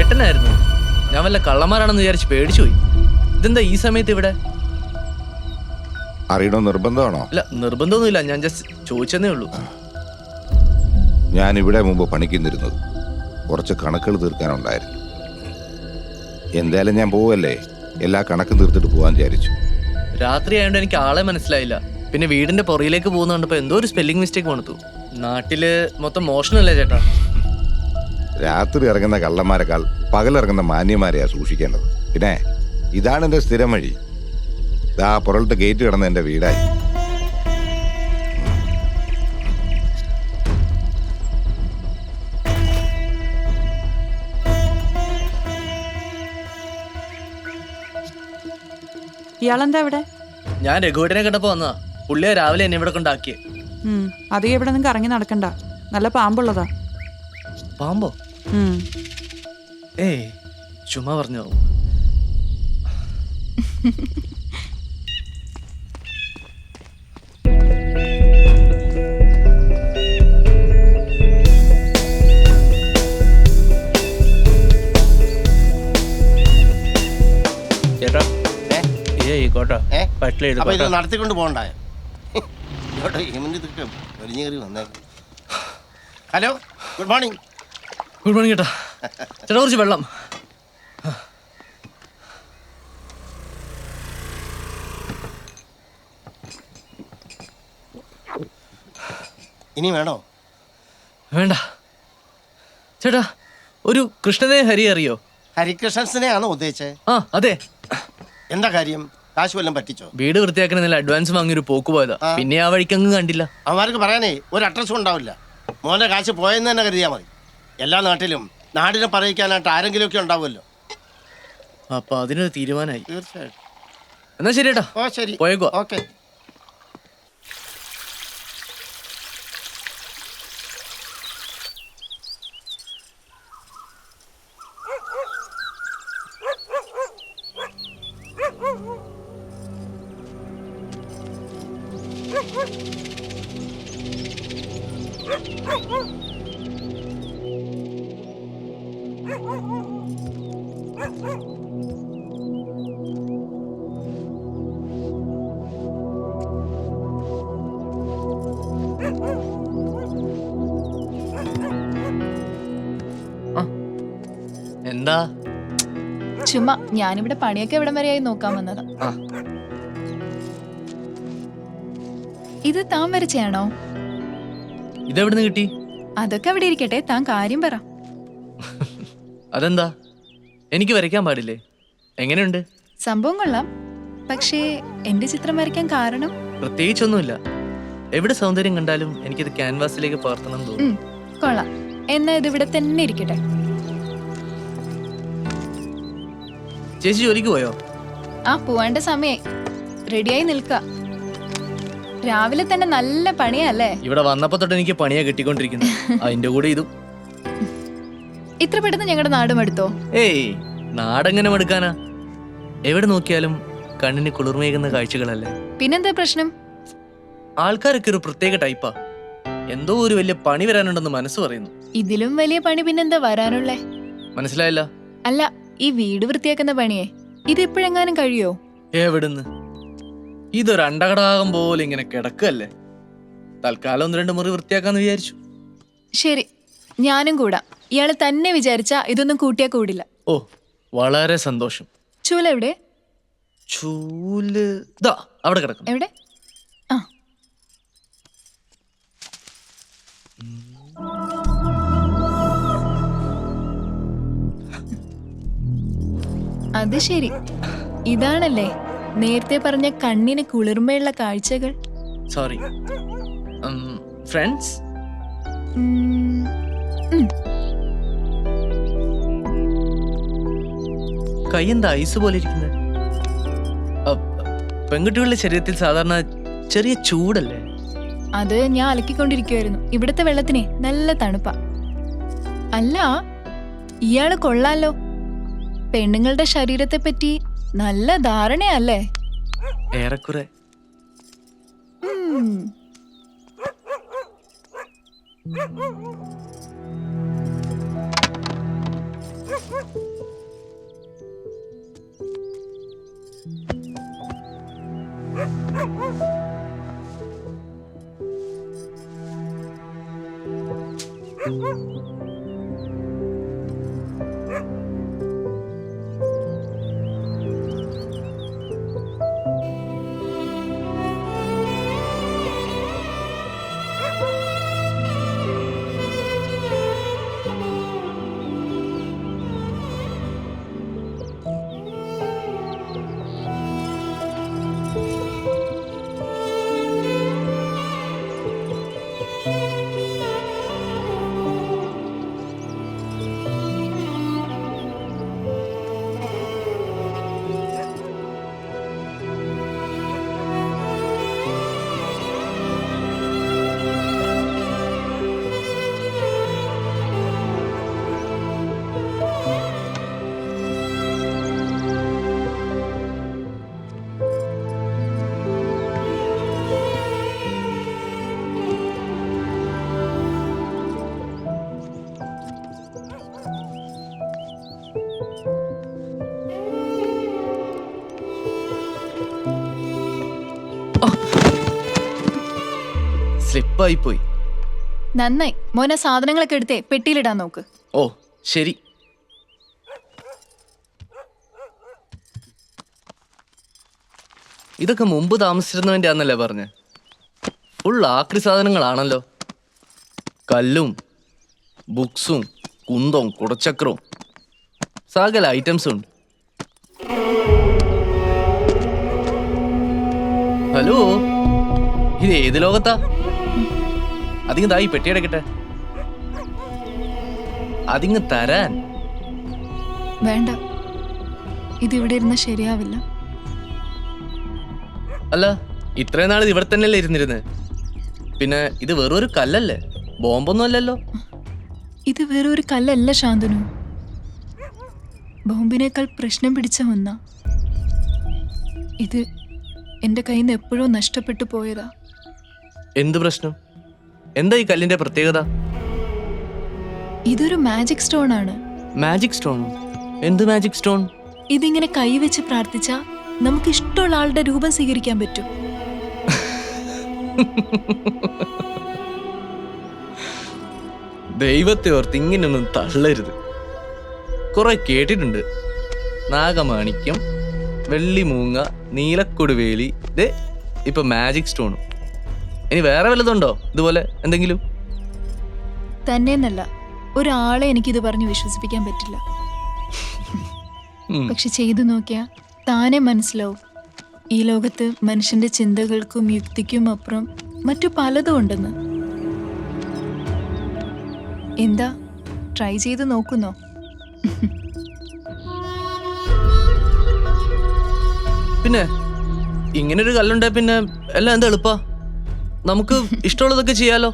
ചേട്ടനായിരുന്നു. ഞാൻ വല്ല കള്ളന്മാരാണെന്ന് വിചാരിച്ച് പേടിച്ചുപോയി. ഇതെന്താ ഈ സമയത്ത് ഇവിടെ? അറിയണോ നിർബന്ധമാണോ? അല്ല, നിർബന്ധമൊന്നുമില്ല, ഞാൻ ജസ്റ്റ് ചോദിച്ചതേ ഉള്ളൂ. ഞാൻ ഇവിടെ മുമ്പ് പണിക്കുന്നിരുന്നത് കുറച്ച് കണക്കുകൾ തീർക്കാനുണ്ടായിരുന്നു. എന്തായാലും ഞാൻ പോവല്ലേ, എല്ലാ കണക്കും തീർത്തിട്ട് പോകാൻ വിചാരിച്ചു. രാത്രി ആയതുകൊണ്ട് എനിക്ക് ആളെ മനസ്സിലായില്ല. പിന്നെ വീടിന്റെ പുറയിലേക്ക് പോകുന്ന കണ്ടപ്പോ എന്തോ ഒരു സ്പെല്ലിംഗ് മിസ്റ്റേക്ക് വന്നു. നാട്ടില് മൊത്തം മോഷണല്ലേ ചേട്ടാ? രാത്രി ഇറങ്ങുന്ന കള്ളന്മാരെക്കാൾ പകലിറങ്ങുന്ന മാന്യന്മാരെയാ സൂക്ഷിക്കേണ്ടത്. പിന്നെ ഇതാണ് എൻ്റെ സ്ഥിരം വഴി. ഇതാ പുറത്തെ ഗേറ്റ് കിടന്ന എൻ്റെ വീടായി. ഇയാളെന്താ ഇവിടെ? ഞാൻ രഘുവേട്ടനെ കണ്ടപ്പോ വന്നതാ. പുള്ളിയെ രാവിലെ എന്നെ ഇവിടെ കൊണ്ടാക്കിയേ. അധികം ഇവിടെ നിങ്ങൾക്ക് ഇറങ്ങി നടക്കണ്ട, നല്ല പാമ്പുള്ളതാ. പാമ്പോ? ഏയ് ചുമ്മാ പറഞ്ഞോ. ചേട്ടാ നടത്തിക്കൊണ്ട് പോകണ്ടായോ? Hello, good morning. Good morning ചേട്ടാ. ചേട്ടാ കുറച്ച് വെള്ളം. ഇനി വേണോ? വേണ്ട ചേട്ടാ. ഒരു കൃഷ്ണനെ ഹരി അറിയോ? ഹരികൃഷ്ണനെ ആണോ ഉദ്ദേശിച്ചത്? ആ അതെ. എന്താ കാര്യം? കാശ് വല്ലതും പറ്റിച്ചോ? വീട് വൃത്തിയാക്കണമെന്നില്ല അഡ്വാൻസ് വാങ്ങിയൊരു പോക്ക് പോയതാ. പിന്നെ ആ വഴിക്കങ്ങ് കണ്ടില്ല. അവന്മാർക്ക് പറയാനേ ഒരു അഡ്രസ്സും ഉണ്ടാവില്ല. മോന്റെ കാശ് പോയെന്ന് തന്നെ കരുതിയാൽ മതി. എല്ലാ നാട്ടിലും നാടിനെ പറയിക്കാനായിട്ട് ആരെങ്കിലും ഒക്കെ ഉണ്ടാവുമല്ലോ. അപ്പൊ അതിനൊരു തീരുമാനമായി. തീർച്ചയായിട്ടും. എന്നാ ശരി ചേട്ടാ. ഓ ശരി, പോയേക്കോ. ഓക്കെ. എന്താ? ചുമ്മാ ഞാനിവിടെ പണിയൊക്കെ എവിടം വരെയായി നോക്കാൻ വന്നതാ. ഇത് താൻ വരച്ചാണോ? ഇതെവിടുന്ന് കിട്ടി? അതൊക്കെ അവിടെ ഇരിക്കട്ടെ, താൻ കാര്യം പറ. അതെന്താ, എനിക്ക് വരയ്ക്കാൻ പാടില്ലേ? എങ്ങനെയുണ്ട്? സംഭവം കൊള്ളാം, പക്ഷേ എന്റെ ചിത്രം വരയ്ക്കാൻ കാരണം? പ്രത്യേകിച്ചൊന്നുമില്ല. എവിടെ സൗന്ദര്യം കണ്ടാലും എനിക്കിത് ക്യാൻവാസിലേക്ക് പകർത്തണം തോന്നും. കൊള്ളാം, എന്നാ ഇത് ഇവിടെ തന്നെ ഇരിക്കട്ടെ. ചേച്ചി ജോലിക്ക് പോയോ? ആ, പോവേണ്ട സമയായി. റെഡിയായി നിൽക്ക. രാവിലെ തന്നെ നല്ല പണിയല്ലേ? ഇവിടെ വന്നപ്പോ തൊട്ട് എനിക്ക് പണിയാ കിട്ടിക്കൊണ്ടിരിക്കുന്നു. അതിന്റെ കൂടെ ഇതും. ഇത്ര പെട്ടെന്ന് ഞങ്ങളുടെ നാടും എടുത്തോ? ഏയ്, നാടെങ്ങനെ മടുക്കാനാ? എവിടെ നോക്കിയാലും കണ്ണിന് കുളിർമേകുന്ന കാഴ്ചകളല്ലേ. പിന്നെന്താ പ്രശ്നം? ആൾക്കാരൊക്കെ ഒരു പ്രത്യേക ടൈപ്പാ. എന്തോ ഒരു വലിയ പണി വരാനുണ്ടെന്ന് മനസ്സ് പറയുന്നു. ഇതിലും വലിയ പണി പിന്നെന്താ വരാനുള്ളേ? മനസ്സിലായില്ല. അല്ല, ഈ വീട് വൃത്തിയാക്കുന്ന പണിയെ ഇതിപ്പോഴെങ്ങാനും കഴിയോ? എവിടുന്ന്? ഇതൊരു അണ്ടകടാകം പോലെ ഇങ്ങനെ കിടക്കല്ലേ. തൽക്കാലം 1-2 മുറി വൃത്തിയാക്കാന്ന് വിചാരിച്ചു. ശരി, ഞാനും കൂടാം. ഇയാള് തന്നെ വിചാരിച്ചാ ഇതൊന്നും കൂട്ടിയാ കൂടില്ല. ഓ, വളരെ സന്തോഷം. ചൂല എവിടെ? ചൂല് ദാ അവിടെ കിടക്കും. എവിടെ? ആ, അത് ശരി. ഇതാണല്ലേ നേരത്തെ പറഞ്ഞ കണ്ണിന് കുളിർമയുള്ള കാഴ്ചകൾ. Sorry friends. കൈ എന്താ ഐസ് പോലെ ഇരിക്കുന്നത്? പെൺകുട്ടികളുടെ ശരീരത്തിൽ സാധാരണ ചെറിയ ചൂടല്ലേ? അത് ഞാൻ അലക്കിക്കൊണ്ടിരിക്കുവായിരുന്നു. ഇവിടുത്തെ വെള്ളത്തിനെ നല്ല തണുപ്പാ. അല്ല, ഇയാള് കൊള്ളാലോ. പെണ്ണുങ്ങളുടെ ശരീരത്തെ പറ്റി നല്ല ധാരണയല്ലേ? ഏറെക്കുറെ. സ്ലിപ്പായി പോയി. നന്നായി. മോനെ സാധനങ്ങളൊക്കെ എടുത്തേ പെട്ടിയിലിടാൻ നോക്ക്. ഓ ശരി. ഇതൊക്കെ മുമ്പ് താമസിച്ചിരുന്നവൻ്റെ ആന്നല്ലേ പറഞ്ഞ്? ഫുൾ ആക്രി സാധനങ്ങളാണല്ലോ. കല്ലും ബുക്സും കുന്തവും കുടച്ചക്രവും സകല ഐറ്റംസും ഉണ്ട്. ഹലോ, ഇത് ഏത് ലോകത്താ? അതിങ്ങ് തായി പെട്ടിയടക്കട്ടെ. അതിങ്ങ് തരാൻ. വേണ്ട, ഇതിവിടെ ഇരുന്ന് ശരിയാവില്ല. അല്ല, ഇത്രയും നാൾ ഇത് ഇവിടെ തന്നെയല്ലേ ഇരുന്നിരുന്നത്? പിന്നെ ഇത് വെറൊരു കല്ലല്ലേ, ബോംബൊന്നും അല്ലല്ലോ. ഇത് വേറൊരു കല്ലല്ല ശാന്തനു, ബോംബിനേക്കാൾ പ്രശ്നം പിടിച്ച ഒന്നാ. ഇത് എൻ്റെ കയ്യിൽ നിന്ന് എപ്പോഴോ നഷ്ടപ്പെട്ടു പോയതാ. എന്ത് പ്രശ്നം? എന്താ ഈ കല്ലിന്റെ പ്രത്യേകത? ഇതൊരു മാജിക് സ്റ്റോൺ ആണ്. Magic stone? എന്ത് മാജിക് സ്റ്റോൺ? ഇതിങ്ങനെ കൈവച്ച് പ്രാർത്ഥിച്ചാ നമുക്ക് ഇഷ്ടമുള്ള ആളുടെ രൂപം സ്വീകരിക്കാൻ പറ്റും. ദൈവത്തെ ഓർത്ത് ഇങ്ങനെയൊന്നും തള്ളരുത്. കുറെ കേട്ടിട്ടുണ്ട്. നാഗമാണിക്യം, വെള്ളിമൂങ്ങ, നീലക്കൊടുവേലി, ദേ ഇപ്പൊ മാജിക് സ്റ്റോണും. ഇനി വേറെ വല്ലതുണ്ടോ ഇതുപോലെ എന്തെങ്കിലും? തന്നെയെന്നല്ല, ഒരാളെ എനിക്കിത് പറഞ്ഞ് വിശ്വസിപ്പിക്കാൻ പറ്റില്ല. പക്ഷെ ചെയ്തു നോക്കിയാ താനെ മനസ്സിലാവും, ഈ ലോകത്ത് മനുഷ്യന്റെ ചിന്തകൾക്കും യുക്തിക്കും അപ്പുറം മറ്റു പലതും ഉണ്ടെന്ന്. എന്താ, ട്രൈ ചെയ്ത് നോക്കുന്നോ? പിന്നെ ഇങ്ങനൊരു കല്ലുണ്ടെ പിന്നെ എല്ലാം എന്താ എളുപ്പാ. നമുക്ക് ഇഷ്ടമുള്ളതൊക്കെ ചെയ്യാലോ.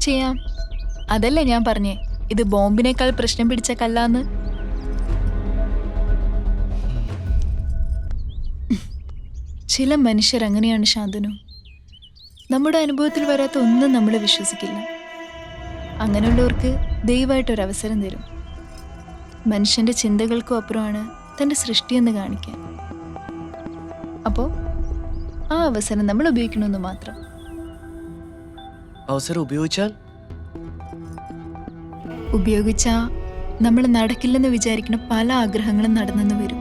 ചെയ്യാം. അതല്ലേ ഞാൻ പറഞ്ഞേ, ഇത് ബോംബിനേക്കാൾ പ്രശ്നം പിടിച്ച കല്ലാന്ന്. ചില മനുഷ്യർ അങ്ങനെയാണ് ശാന്തനു. നമ്മുടെ അനുഭവത്തിൽ വരാത്ത ഒന്നും നമ്മൾ വിശ്വസിക്കില്ല. അങ്ങനെയുള്ളവർക്ക് ദയവായിട്ടൊരവസരം തരും. മനുഷ്യന്റെ ചിന്തകൾക്കും അപ്പുറമാണ് തൻ്റെ സൃഷ്ടിയെന്ന് കാണിക്കാൻ. അപ്പോൾ ആ അവസരം നമ്മൾ ഉപയോഗിക്കണമെന്ന് മാത്രം. അവസരം ഉപയോഗിച്ചാൽ നമ്മൾ നടക്കില്ലെന്ന് വിചാരിക്കുന്ന പല ആഗ്രഹങ്ങളും നടന്നെന്ന് വരും.